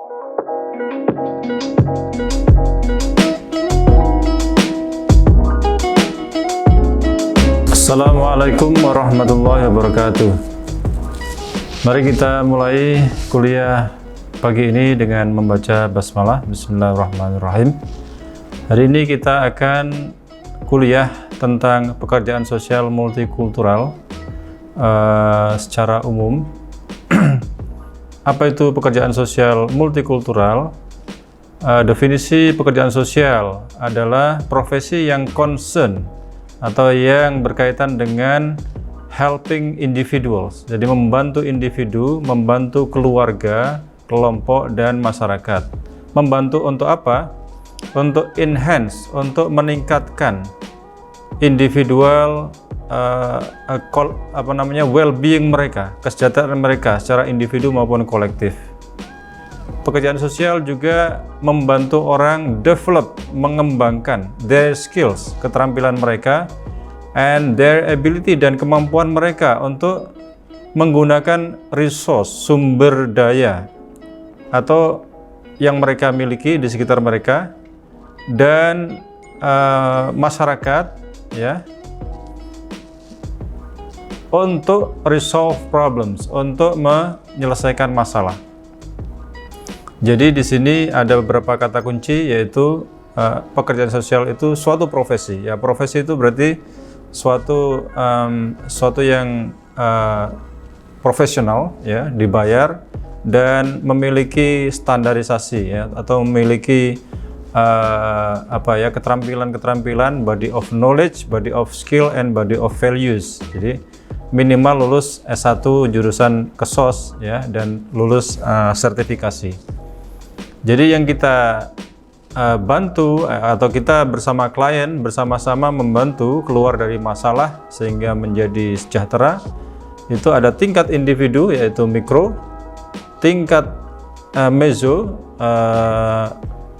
Assalamualaikum warahmatullahi wabarakatuh. Mari kita mulai kuliah pagi ini dengan membaca basmalah. Bismillahirrahmanirrahim. Hari ini kita akan kuliah tentang pekerjaan sosial multikultural secara umum. Apa itu pekerjaan sosial multikultural? Definisi pekerjaan sosial adalah profesi yang concern atau yang berkaitan dengan helping individuals, jadi membantu individu, membantu keluarga, kelompok, dan masyarakat. Membantu untuk apa? Untuk enhance, untuk meningkatkan individual well-being mereka, kesejahteraan mereka secara individu maupun kolektif. Pekerjaan sosial juga membantu orang develop, mengembangkan their skills, keterampilan mereka, and their ability, dan kemampuan mereka untuk menggunakan resource, sumber daya atau yang mereka miliki di sekitar mereka dan masyarakat, ya, untuk resolve problems, untuk menyelesaikan masalah. Jadi di sini ada beberapa kata kunci, yaitu pekerjaan sosial itu suatu profesi. Ya, profesi itu berarti suatu yang profesional, ya, dibayar dan memiliki standarisasi, ya, atau memiliki keterampilan, body of knowledge, body of skill, and body of values. Jadi minimal lulus S1 jurusan Kesos, ya, dan lulus sertifikasi. Jadi yang kita bantu atau kita bersama klien bersama-sama membantu keluar dari masalah sehingga menjadi sejahtera, itu ada tingkat individu yaitu mikro, tingkat meso,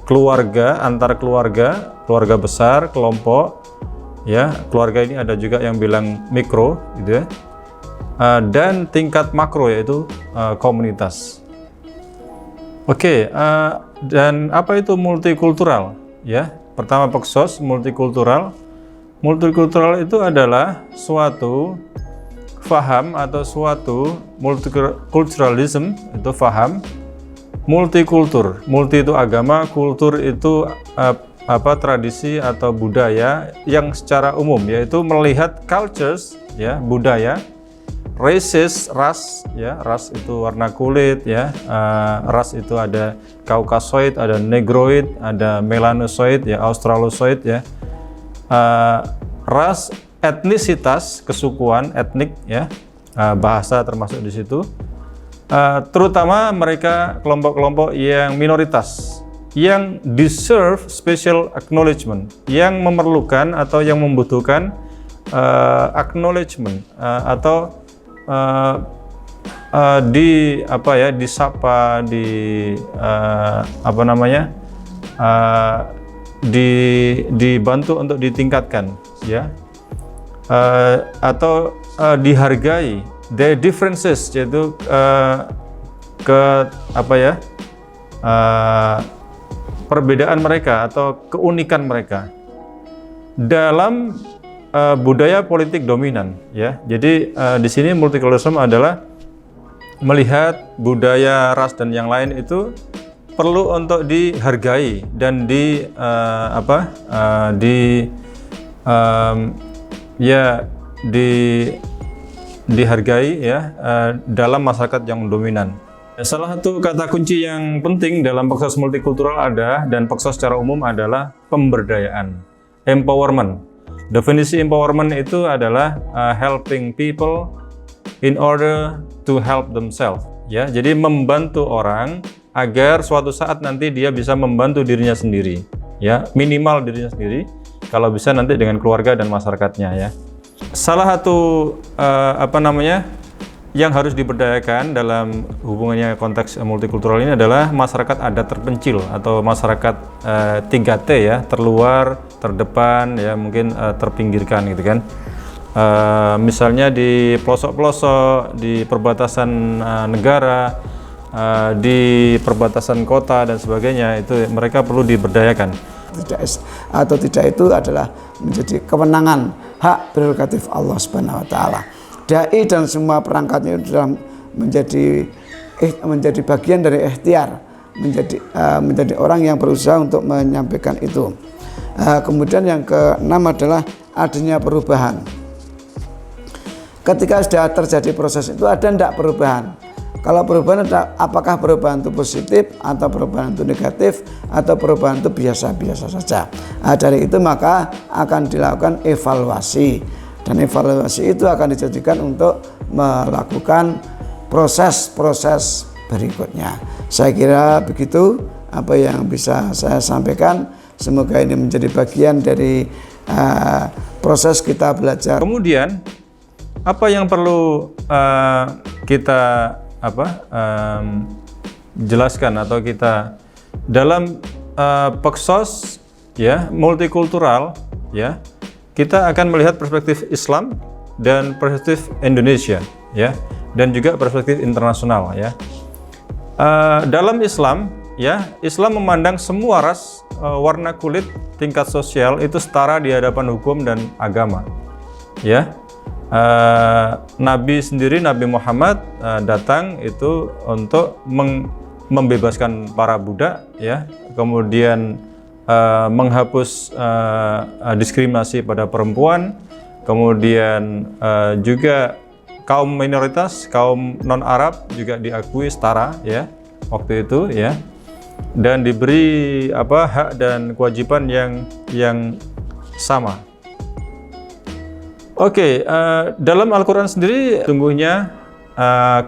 keluarga, antar keluarga, keluarga besar, kelompok, ya, keluarga ini ada juga yang bilang mikro, gitu ya, dan tingkat makro yaitu komunitas. Oke, dan apa itu multikultural? Ya, pertama Peksos, multikultural. Multikultural itu adalah suatu faham atau suatu multiculturalism, itu faham multikultur. Multi itu agama, kultur itu tradisi atau budaya yang secara umum, yaitu melihat cultures, ya, budaya. Races, ras, ya, ras itu warna kulit, ya, ras itu ada Caucasoid, ada Negroid, ada Melanosoid, ya, Australosoid, ya, ras, etnisitas, kesukuan, etnik, ya, bahasa termasuk di situ, terutama mereka kelompok-kelompok yang minoritas, yang deserve special acknowledgement, yang memerlukan atau yang membutuhkan acknowledgement atau disapa, dibantu untuk ditingkatkan, ya, atau dihargai their differences, yaitu perbedaan mereka atau keunikan mereka dalam budaya politik dominan, ya. Jadi di sini multikulturalisme adalah melihat budaya, ras, dan yang lain itu perlu untuk dihargai dan dihargai, ya, dalam masyarakat yang dominan. Salah satu kata kunci yang penting dalam Peksos multikultural dan Peksos secara umum adalah pemberdayaan, empowerment. Definisi empowerment itu adalah helping people in order to help themselves, ya. Jadi membantu orang agar suatu saat nanti dia bisa membantu dirinya sendiri, ya, minimal dirinya sendiri, kalau bisa nanti dengan keluarga dan masyarakatnya, ya. Salah satu yang harus diberdayakan dalam hubungannya konteks multikultural ini adalah masyarakat adat terpencil atau masyarakat 3T, ya, terluar, terdepan, ya, mungkin terpinggirkan, gitu kan. Misalnya di pelosok-pelosok, di perbatasan negara, di perbatasan kota dan sebagainya, itu mereka perlu diberdayakan. Tidak itu adalah menjadi kewenangan hak prerogatif Allah Subhanahu wa taala. Dai dan semua perangkatnya itu dalam menjadi bagian dari ikhtiar, menjadi orang yang berusaha untuk menyampaikan itu. Kemudian yang keenam adalah adanya perubahan. Ketika sudah terjadi proses itu, ada tidak perubahan? Kalau perubahan, apakah perubahan itu positif atau perubahan itu negatif atau perubahan itu biasa-biasa saja. Dari itu maka akan dilakukan evaluasi, dan evaluasi itu akan dijadikan untuk melakukan proses-proses berikutnya. Saya kira begitu apa yang bisa saya sampaikan. Semoga ini menjadi bagian dari proses kita belajar. Kemudian apa yang perlu kita jelaskan atau kita dalam Peksos ya multikultural ya, kita akan melihat perspektif Islam dan perspektif Indonesia ya, dan juga perspektif internasional ya. Dalam Islam ya, Islam memandang semua ras, warna kulit, tingkat sosial itu setara di hadapan hukum dan agama ya. Nabi sendiri, Nabi Muhammad datang itu untuk membebaskan para budak ya, kemudian menghapus diskriminasi pada perempuan, kemudian juga kaum minoritas, kaum non-Arab juga diakui setara ya waktu itu ya, dan diberi hak dan kewajiban yang sama. Oke, dalam Al-Quran sendiri, sungguhnya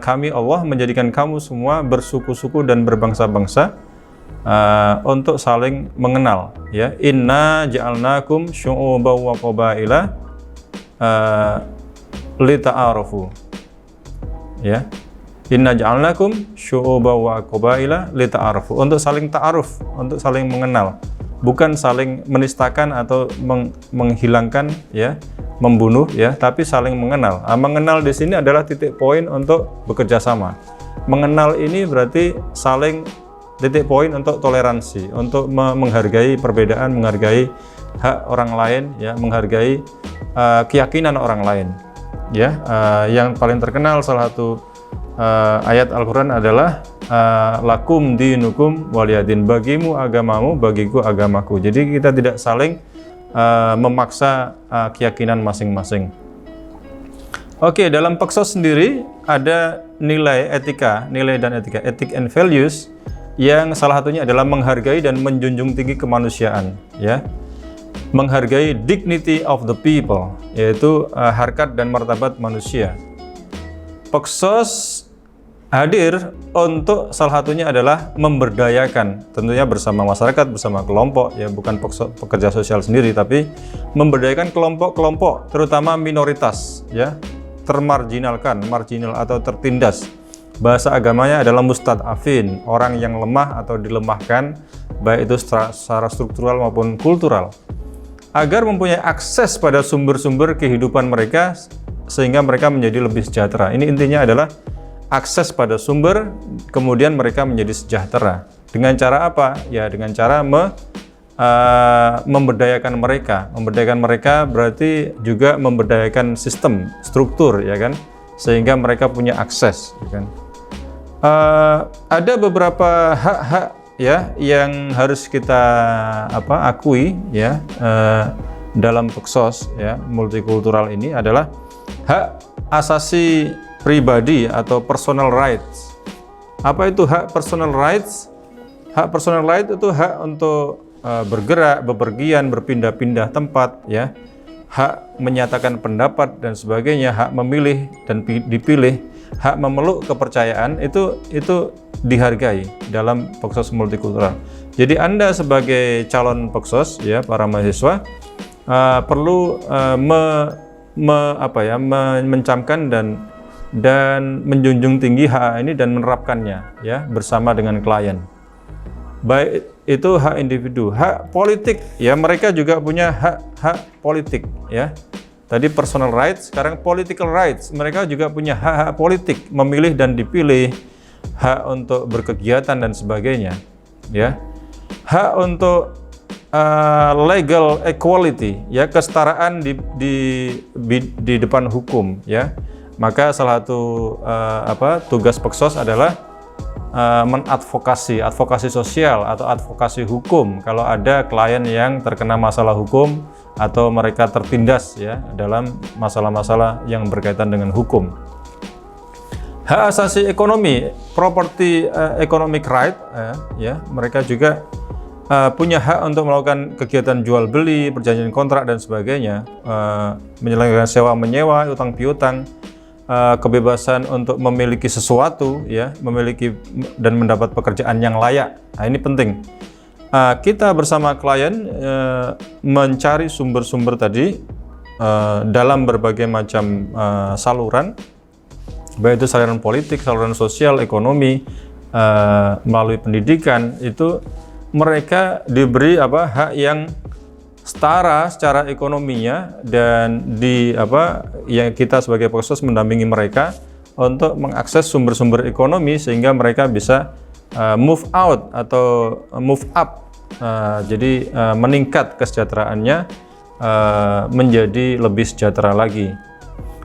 kami Allah menjadikan kamu semua bersuku-suku dan berbangsa-bangsa untuk saling mengenal. Ya, Inna ja'alnakum syu'uban wa qabaila lita'arufu. Ya, Inna ja'alnakum syu'uban wa qabaila lita'arufu. Untuk saling ta'aruf, untuk saling mengenal, bukan saling menistakan atau menghilangkan ya, membunuh ya, tapi saling mengenal. Mengenal di sini adalah titik poin untuk bekerja sama. Mengenal ini berarti saling titik poin untuk toleransi, untuk menghargai perbedaan, menghargai hak orang lain ya, menghargai keyakinan orang lain ya. Yang paling terkenal salah satu ayat Al-Quran adalah lakum dinukum waliyadin, bagimu agamamu, bagiku agamaku. Jadi kita tidak saling memaksa keyakinan masing-masing. Oke, dalam Peksos sendiri ada nilai etika, nilai dan etika, ethic and values, yang salah satunya adalah menghargai dan menjunjung tinggi kemanusiaan ya, menghargai dignity of the people, yaitu harkat dan martabat manusia. Peksos hadir untuk salah satunya adalah memberdayakan, tentunya bersama masyarakat, bersama kelompok ya, bukan pekerja sosial sendiri, tapi memberdayakan kelompok-kelompok, terutama minoritas ya, termarginalkan, marginal atau tertindas. Bahasa agamanya adalah mustad'afin, orang yang lemah atau dilemahkan, baik itu secara struktural maupun kultural, agar mempunyai akses pada sumber-sumber kehidupan mereka sehingga mereka menjadi lebih sejahtera. Ini intinya adalah akses pada sumber, kemudian mereka menjadi sejahtera. Dengan cara apa? Ya dengan cara memberdayakan mereka. Memberdayakan mereka berarti juga memberdayakan sistem, struktur, ya kan? Sehingga mereka punya akses, ya kan? Ada beberapa hak-hak ya yang harus kita akui ya dalam Peksos ya multikultural ini adalah hak asasi pribadi atau personal rights. Apa itu hak personal rights? Hak personal rights itu hak untuk bergerak, bepergian, berpindah-pindah tempat ya. Hak menyatakan pendapat dan sebagainya, hak memilih dan dipilih, hak memeluk kepercayaan itu dihargai dalam Peksos multikultural. Jadi Anda sebagai calon Peksos ya, para mahasiswa perlu mencamkan dan menjunjung tinggi hak ini dan menerapkannya ya bersama dengan klien. Baik itu hak individu, hak politik ya, mereka juga punya hak politik ya. Tadi personal rights, sekarang political rights. Mereka juga punya hak politik, memilih dan dipilih, hak untuk berkegiatan dan sebagainya, ya. Hak untuk legal equality, ya, kesetaraan di depan hukum, ya. Maka salah satu tugas Peksos adalah advokasi sosial atau advokasi hukum kalau ada klien yang terkena masalah hukum atau mereka tertindas, ya, dalam masalah-masalah yang berkaitan dengan hukum. Hak asasi ekonomi, property economic right, ya, mereka juga punya hak untuk melakukan kegiatan jual beli, perjanjian kontrak dan sebagainya, menyelenggarakan sewa menyewa, utang piutang, kebebasan untuk memiliki sesuatu, ya, memiliki dan mendapat pekerjaan yang layak. Nah, ini penting. Kita bersama klien mencari sumber-sumber tadi dalam berbagai macam saluran, baik itu saluran politik, saluran sosial, ekonomi, melalui pendidikan. Itu mereka diberi hak yang setara secara ekonominya, dan yang kita sebagai Peksos mendampingi mereka untuk mengakses sumber-sumber ekonomi sehingga mereka bisa move out atau move up, jadi meningkat kesejahteraannya menjadi lebih sejahtera lagi.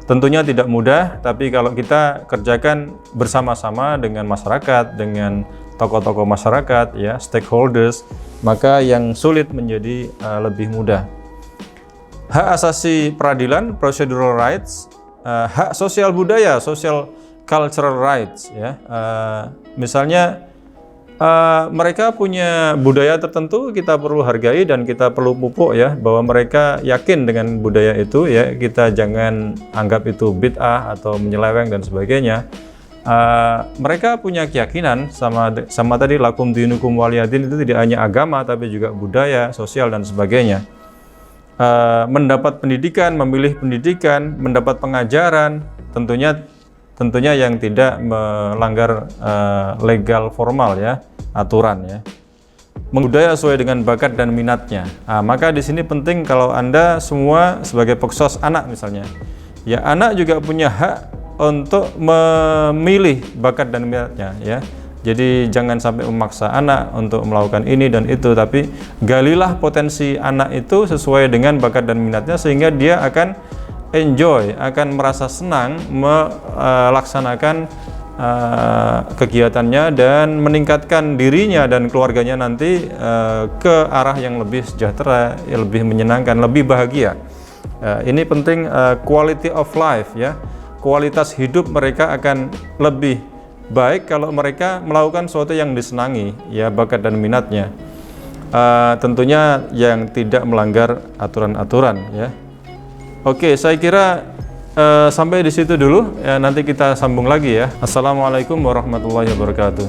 Tentunya tidak mudah, tapi kalau kita kerjakan bersama-sama dengan masyarakat, dengan tokoh-tokoh masyarakat, ya, stakeholders, maka yang sulit menjadi lebih mudah. Hak asasi peradilan, procedural rights, hak sosial budaya, social cultural rights, ya. Misalnya mereka punya budaya tertentu, kita perlu hargai dan kita perlu pupuk, ya, bahwa mereka yakin dengan budaya itu, ya. Kita jangan anggap itu bid'ah atau menyeleweng dan sebagainya. Mereka punya keyakinan sama tadi lakum dinukum waliyadin, itu tidak hanya agama tapi juga budaya, sosial dan sebagainya. Mendapat pendidikan, memilih pendidikan, mendapat pengajaran, tentunya yang tidak melanggar legal formal, ya, aturan, ya. Budaya sesuai dengan bakat dan minatnya. Maka di sini penting kalau Anda semua sebagai Peksos anak misalnya, ya, anak juga punya hak untuk memilih bakat dan minatnya, ya. Jadi jangan sampai memaksa anak untuk melakukan ini dan itu, tapi galilah potensi anak itu sesuai dengan bakat dan minatnya sehingga dia akan enjoy, akan merasa senang melaksanakan kegiatannya dan meningkatkan dirinya dan keluarganya nanti ke arah yang lebih sejahtera, lebih menyenangkan, lebih bahagia. Ini penting, quality of life, ya. Kualitas hidup mereka akan lebih baik kalau mereka melakukan sesuatu yang disenangi, ya, bakat dan minatnya. Tentunya yang tidak melanggar aturan-aturan, ya. Oke, saya kira sampai di situ dulu, ya, nanti kita sambung lagi, ya. Assalamualaikum warahmatullahi wabarakatuh.